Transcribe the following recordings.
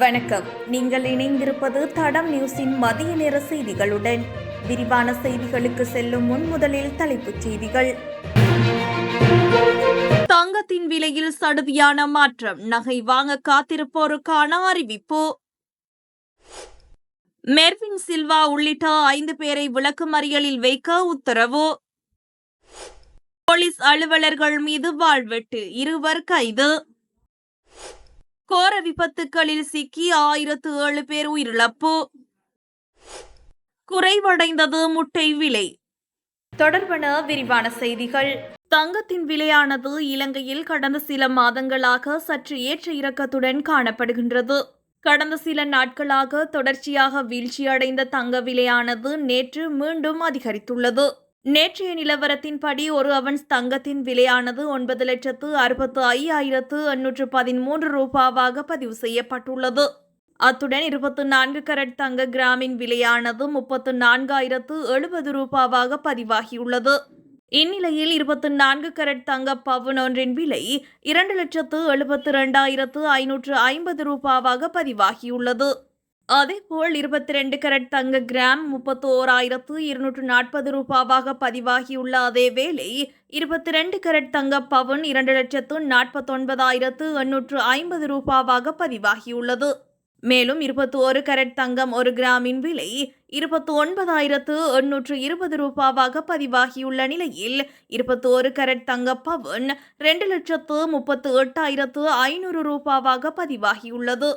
வணக்கம். நீங்கள் இணைந்திருப்பது தடம் நியூஸின் மதிய நேர செய்திகளுடன். விரிவான செய்திகளுக்கு செல்லும் முன் முதலில் தலைப்புச் செய்திகள். தங்கத்தின் விலையில் சடுதியான மாற்றம், நகை வாங்க காத்திருப்போருக்கான அறிவிப்பு. மெர்வின் சில்வா உள்ளிட்ட 5 பேரை விளக்குமறியலில் வைக்க உத்தரவு. போலீஸ் அலுவலர்கள் மீது வாள்வெட்டு, 2 கைது. கோர விபத்துகளில் சிக்கி 1007 பேர் உயிரிழப்பு. குறைவடைந்தது முட்டை விலை. தொடர்பான விரிவான செய்திகள். தங்கத்தின் விலையானது இலங்கையில் கடந்த சில மாதங்களாக சற்று ஏற்ற இறக்கத்துடன் காணப்படுகின்றது. கடந்த சில நாட்களாக தொடர்ச்சியாக வீழ்ச்சியடைந்த தங்க விலையானது நேற்று மீண்டும் அதிகரித்துள்ளது. நேற்றைய நிலவரத்தின்படி ஒரு அவுன்ஸ் தங்கத்தின் விலையானது 9,65,813 ரூபாவாக பதிவு செய்யப்பட்டுள்ளது. அத்துடன் 24 கரட் தங்க கிராமின் விலையானது 34,070 ரூபாவாக பதிவாகியுள்ளது. இந்நிலையில் 24 கரட் தங்க பவுன் ஒன்றின் விலை 2,72,550 ரூபாவாக பதிவாகியுள்ளது. அதேபோல் 22 கரட் தங்க கிராம் 31,240 ரூபாவாக பதிவாகியுள்ள அதேவேளை 22 கரட் தங்க பவுன் 2,49,850 ரூபாவாக பதிவாகியுள்ளது. மேலும் 21 கரட் தங்கம் 1 கிராமின் விலை 29,820 ரூபாவாக பதிவாகியுள்ள நிலையில் 21 கரட் தங்க பவுன் 2,38,500 ரூபாவாக பதிவாகியுள்ளது.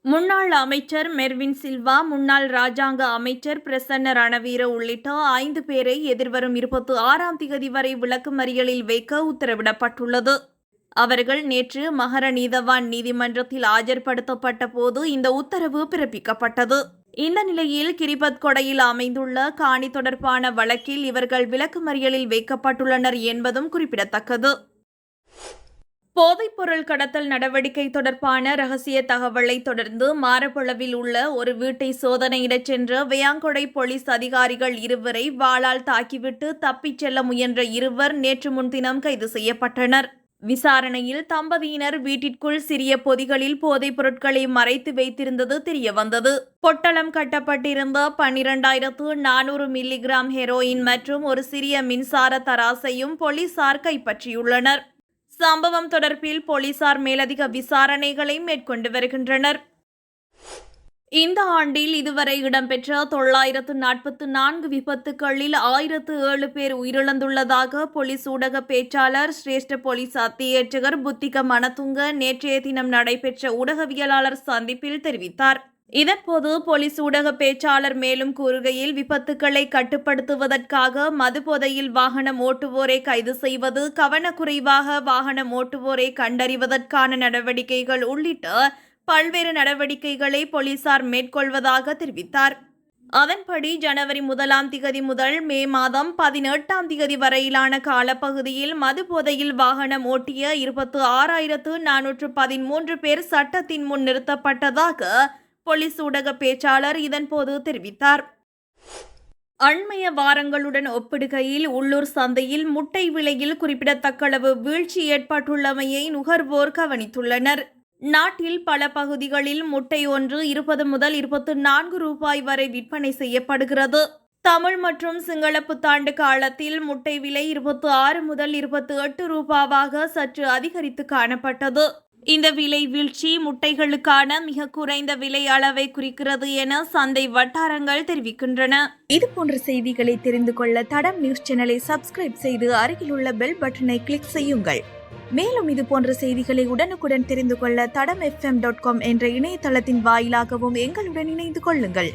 முன்னாள் அமைச்சர் மெர்வின் சில்வா, முன்னாள் ராஜாங்க அமைச்சர் பிரசன்ன ரணவீர உள்ளிட்ட 5 பேரை எதிர்வரும் 26ஆம் தேதி வரை விளக்குமறியலில் வைக்க உத்தரவிடப்பட்டுள்ளது. அவர்கள் நேற்று மகர நீதவான் நீதிமன்றத்தில் ஆஜர்படுத்தப்பட்ட போது இந்த உத்தரவு பிறப்பிக்கப்பட்டது. இந்த நிலையில் கிரிபத் கொடையில் அமைந்துள்ள காணி தொடர்பான வழக்கில் இவர்கள் விளக்குமறியலில் வைக்கப்பட்டுள்ளனர் என்பதும் குறிப்பிடத்தக்கது. போதைப்பொருள் கடத்தல் நடவடிக்கை தொடர்பான ரகசிய தகவலை தொடர்ந்து மாரப்பளவில் உள்ள ஒரு வீட்டை சோதனையிடச் சென்ற வெயாங்கொடை போலீஸ் அதிகாரிகள் 2 வாளால் தாக்கிவிட்டு தப்பிச் செல்ல முயன்ற 2 நேற்று முன்தினம் கைது செய்யப்பட்டனர். விசாரணையில் தம்பதியினர் வீட்டிற்குள் சிறிய பொதிகளில் போதைப் பொருட்களை மறைத்து வைத்திருந்தது தெரியவந்தது. பொட்டலம் கட்டப்பட்டிருந்த 12,400 மில்லிகிராம் ஹெரோயின் மற்றும் ஒரு சிறிய மின்சார தராசையும் போலீசார் கைப்பற்றியுள்ளனர். சம்பவம் தொடர்பில் போலீசார் மேலதிக விசாரணைகளை மேற்கொண்டு வருகின்றனர். இந்த ஆண்டில் இதுவரை இடம்பெற்ற 944 விபத்துகளில் 1007 பேர் உயிரிழந்துள்ளதாக போலீஸ் ஊடக பேச்சாளர் சிரேஷ்ட போலீஸ் அத்தியட்சகர் புத்திக மனதுங்க நேற்றைய தினம் நடைபெற்ற ஊடகவியலாளர் சந்திப்பில் தெரிவித்தார். இதன்போது போலீஸ் ஊடக பேச்சாளர் மேலும் கூறுகையில், விபத்துக்களை கட்டுப்படுத்துவதற்காக மதுபோதையில் வாகனம் ஓட்டுவோரை கைது செய்வது, கவனக்குறைவாக வாகனம் ஓட்டுவோரை கண்டறிவதற்கான நடவடிக்கைகள் உள்ளிட்ட பல்வேறு நடவடிக்கைகளை போலீசார் மேற்கொள்வதாக தெரிவித்தார். அதன்படி ஜனவரி 1ஆம் தேதி முதல் மே மாதம் 18ஆம் தேதி வரையிலான காலப்பகுதியில் மதுபோதையில் வாகனம் ஓட்டிய 26,413 பேர் சட்டத்தின் முன் நிறுத்தப்பட்டதாக போலீஸ் ஊடக பேச்சாளர் இதன்போது தெரிவித்தார். அண்மைய வாரங்களுடன் ஒப்பிடுகையில் உள்ளூர் சந்தையில் முட்டை விலையில் குறிப்பிடத்தக்களவு வீழ்ச்சி ஏற்பட்டுள்ளமையை நுகர்வோர் கவனித்துள்ளனர். நாட்டில் பல பகுதிகளில் முட்டை ஒன்று 20 முதல் 24 ரூபாய் வரை விற்பனை செய்யப்படுகிறது. தமிழ் மற்றும் சிங்கள புத்தாண்டு காலத்தில் முட்டை விலை 26 முதல் 28 ரூபாவாக சற்று அதிகரித்து காணப்பட்டது. இந்த விலை வீழ்ச்சி முட்டைகளுக்கான மிக குறைந்த விலை அளவை குறிக்கிறது என சந்தை வட்டாரங்கள் தெரிவிக்கின்றன. இதுபோன்ற செய்திகளை தெரிந்து கொள்ள தடம் நியூஸ் சேனலை சப்ஸ்கிரைப் செய்து அருகில் உள்ள பெல் பட்டனை கிளிக் செய்யுங்கள். மேலும் இதுபோன்ற செய்திகளை உடனுக்குடன் தெரிந்து கொள்ள தடம் fm.com என்ற இணையதளத்தின் வாயிலாகவும் எங்களுடன் இணைந்து கொள்ளுங்கள்.